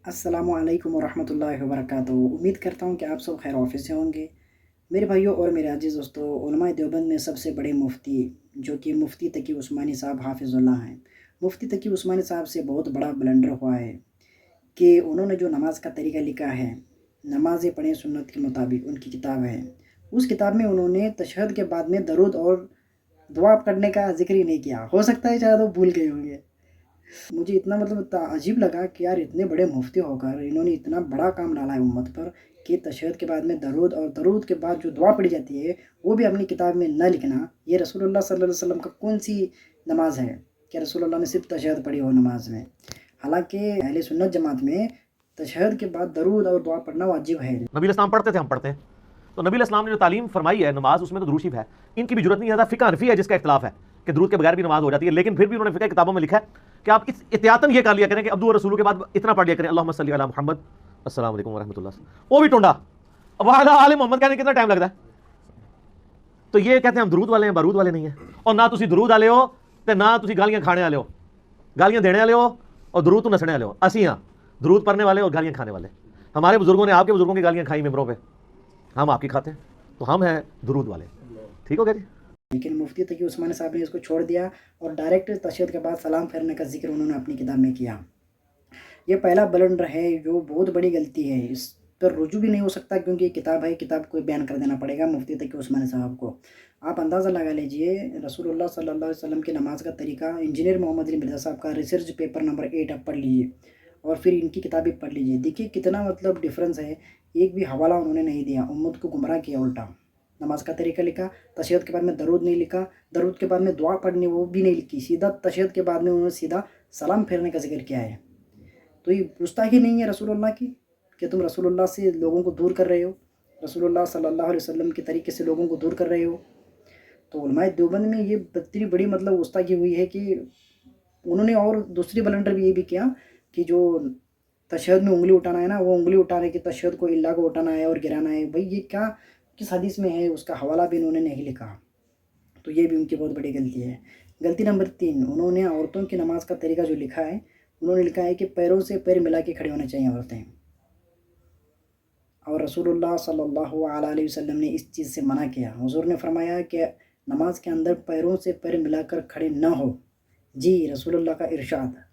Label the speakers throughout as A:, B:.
A: अस्सलामु अलैकुम वरहमतुल्लाहि वबरकातुहू। उम्मीद करता हूँ कि आप सब खैर ऑफिस से होंगे। मेरे भाइयों और मेरे अजीज़ दोस्तों, उलमाए देवबंद में सबसे बड़े मुफ्ती जो कि मुफ्ती तकी उस्मानी साहब हाफिज़ुल्लाह हैं। मुफ्ती तकी उस्मानी साहब से बहुत बड़ा ब्लंडर हुआ है कि उन्होंने जो नमाज का तरीका लिखा है, नमाज़ें पढ़ें सुन्नत के मुताबिक, उनकी किताब है। उस किताब में उन्होंने तशहद के बाद में दरूद और दुआ करने का ज़िक्र ही नहीं किया। हो सकता है शायद वो भूल गए होंगे। मुझे इतना अजीब लगा कि यार इतने बड़े मुफ्ती होकर इन्होंने इतना बड़ा काम डाला है उम्मत पर कि तशहद के बाद में दरूद और दरूद के बाद जो दुआ पढ़ी जाती है वो भी अपनी किताब में न लिखना। ये रसूलुल्लाह सल्लल्लाहु अलैहि वसल्लम का कौन सी नमाज है कि रसूलुल्लाह ने सिर्फ तशहद पढ़ी हो नमाज में। हालांकि अहले सुन्नत जमात में तशहद के बाद दरूद और दुआ पढ़ना वाजिब है।
B: नबी इस्लाम पढ़ते थे, हम पढ़ते हैं। तो नबी इस्लाम ने जो तालीम फरमाई है नमाज, उसमें तो दुरूद शरीफ है। इनकी भी जरूरत नहीं है। फ़िक़्ह हनफ़ी है जिसका इख्तिलाफ है कि दुरूद के बगैर भी नमाज हो जाती है, लेकिन फिर भी उन्होंने फ़िक़्ह किताबों में लिखा है कि आप इस एहतियातन ये कर लिया करें कि अब्दू और रसूल के बाद इतना पढ़ लिया करें, अल्लाहुम्मा सल्ली अला मुहम्मद अस्सलामु अलैकुम व रहमतुल्लाह। वो भी टोंडा, अब अला आले मोहम्मद कहने कितना टाइम लगता है। तो ये कहते हैं हम दरूद वाले हैं, बारूद वाले नहीं है। और ना तुसी दरूद वाले हो ते ना तुसी गालियां खाने वाले हो, गालियां देने वाले हो और दरूद तो नसने वाले हो। असी हाँ दरूद पढ़ने वाले और गालियां खाने वाले। हमारे बुजुर्गों ने आपके बुजुर्गों की गालियां खाई मेंबरों पे, हम आपकी खाते हैं, तो हम हैं दरूद वाले। ठीक हो गया जी।
A: लेकिन मुफ्ती तकी उस्मानी साहब ने इसको छोड़ दिया और डायरेक्ट तशहद के बाद सलाम फेरने का जिक्र उन्होंने अपनी किताब में किया। ये पहला ब्लंडर है, जो बहुत बड़ी गलती है। इस पर रुजू भी नहीं हो सकता क्योंकि ये किताब है, किताब को बयान कर देना पड़ेगा मुफ्ती तकी उस्मानी साहब को। आप अंदाज़ा लगा लीजिए, रसूलुल्लाह सल्लल्लाहु अलैहि वसल्लम की नमाज का तरीका इंजीनियर मोहम्मद अली मिर्ज़ा साहब का रिसर्च पेपर नंबर 8 आप पढ़ लीजिए और फिर इनकी किताबें पढ़ लीजिए। देखिए कितना डिफरेंस है। एक भी हवाला उन्होंने नहीं दिया, उम्मत को गुमराह किया उल्टा। नमाज का तरीका लिखा, तशहद के बाद में दरूद नहीं लिखा, दरूद के बाद में दुआ पढ़नी वो भी नहीं लिखी, सीधा तशहद के बाद में उन्होंने सीधा सलाम फेरने का जिक्र किया है। तो ये गुस्ताखी नहीं है रसूलुल्लाह की कि तुम रसूलुल्लाह से लोगों को दूर कर रहे हो, रसूलुल्लाह सल्लल्लाहु अलैहि वसल्लम के तरीके से लोगों को दूर कर रहे हो। तो उलमाए देवबंद में ये इतनी बड़ी गुस्ताखी हुई है कि उन्होंने और दूसरी ब्लंडर भी ये भी किया कि जो तशहद में उंगली उठाना है ना, वो उंगली उठाने की तशहद को इल्ला को उठाना है और गिराना है। भाई ये क्या किस हदीस में है, उसका हवाला भी उन्होंने नहीं लिखा। तो ये भी उनकी बहुत बड़ी गलती है। गलती नंबर 3, उन्होंने औरतों की नमाज का तरीका जो लिखा है, उन्होंने लिखा है कि पैरों से पैर मिला के खड़े होने चाहिए औरतें, और रसूलुल्लाह सल्लल्लाहु अलैहि वसल्लम ने इस चीज़ से मना किया। हुज़ूर ने फरमाया कि नमाज के अंदर पैरों से पैर मिलाकर खड़े न हो। जी, रसूलुल्लाह का इरशाद।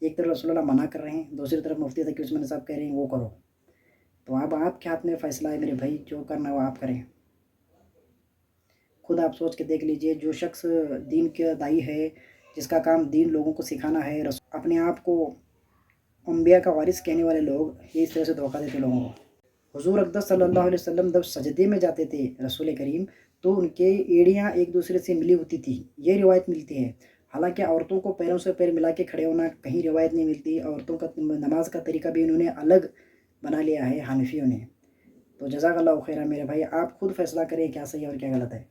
A: एक तरफ रसूलुल्लाह मना कर रहे हैं, दूसरी तरफ मुफ्ती तकी उस्मानी साहब कह रहे हैं वो करो। तो अब आपके हाथ में फ़ैसला है मेरे भाई, जो करना है वो आप करें। खुद आप सोच के देख लीजिए, जो शख्स दीन के दाई है, जिसका काम दीन लोगों को सिखाना है, अपने आप को अंबिया का वारिस कहने वाले लोग ये इस तरह से धोखा देते लोगों को। हुज़ूर अक़दस सल्लल्लाहु अलैहि वसल्लम जब सजदे में जाते थे रसूल करीम, तो उनके एड़ियाँ एक दूसरे से मिली होती थी, ये रिवायत मिलती है। हालांकि औरतों को पैरों से पैर मिला के खड़े होना कहीं रिवायत नहीं मिलती। औरतों का नमाज का तरीका भी उन्होंने अलग बना लिया है हनफियों ने। तो जज़ाकल्लाहु खैरा मेरे भाई, आप खुद फैसला करें क्या सही और क्या गलत है।